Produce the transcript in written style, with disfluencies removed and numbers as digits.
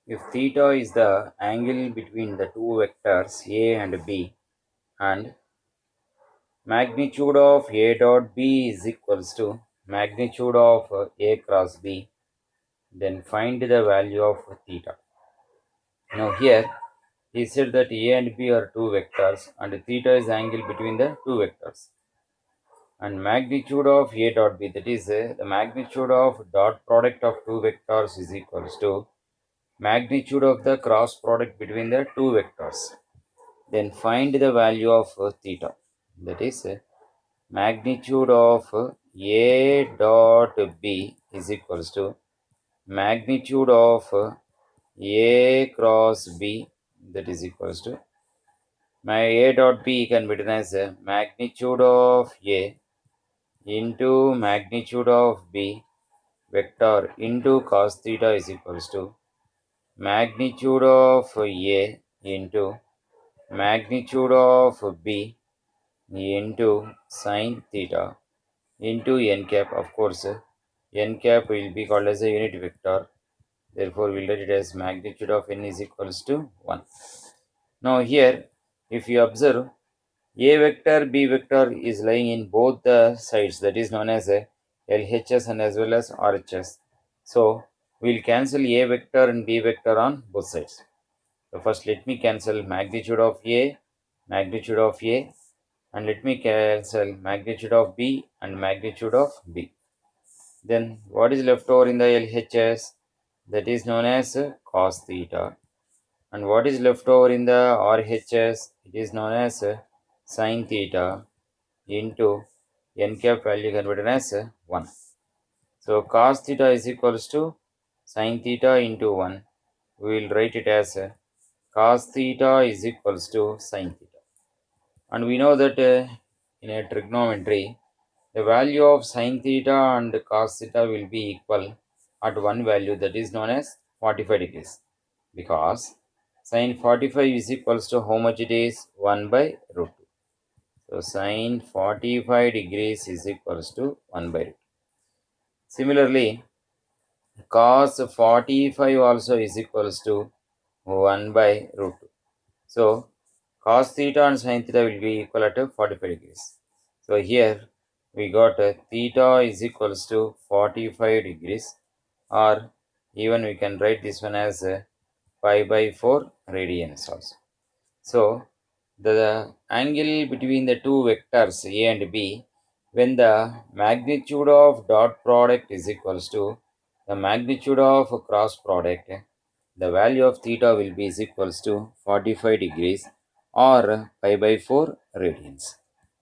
If theta is the angle between the two vectors A and B and magnitude of A dot B is equals to magnitude of A cross B, then find the value of theta. Now here he said that A and B are two vectors and theta is the angle between the two vectors. And magnitude of A dot B, that is the magnitude of dot product of two vectors is equals to magnitude of the cross product between the two vectors. Then find the value of theta. That is magnitude of A dot B is equals to magnitude of A cross B, that is equals to my A dot B can be written as magnitude of A into magnitude of B vector into cos theta is equals to magnitude of A into magnitude of B into sine theta into n cap. Of course, n cap will be called as a unit vector. Therefore, we'll write it as magnitude of n is equals to 1. Now here, if you observe, A vector, B vector is lying in both the sides, that is known as a LHS and as well as RHS. So, we'll cancel A vector and B vector on both sides. So, first let me cancel magnitude of A, and let me cancel magnitude of B and magnitude of B. Then what is left over in the LHS? That is known as cos theta. And what is left over in the RHS? It is known as sin theta into n cap value converted as 1. So cos theta is equals to sin theta into 1. We will write it as cos theta is equals to sin theta. And we know that in a trigonometry, the value of sin theta and cos theta will be equal at one value, that is known as 45 degrees. Because sin 45 is equals to how much it is? 1 by root 2. So sin 45 degrees is equals to 1 by root 2. Similarly, cos 45 also is equals to 1 by root 2. So cos theta and sin theta will be equal at 45 degrees. So here we got theta is equals to 45 degrees, or even we can write this one as pi by 4 radians also. So the angle between the two vectors A and B, when the magnitude of dot product is equals to the magnitude of cross product, the value of theta will be is equals to 45 degrees or pi by 4 radians.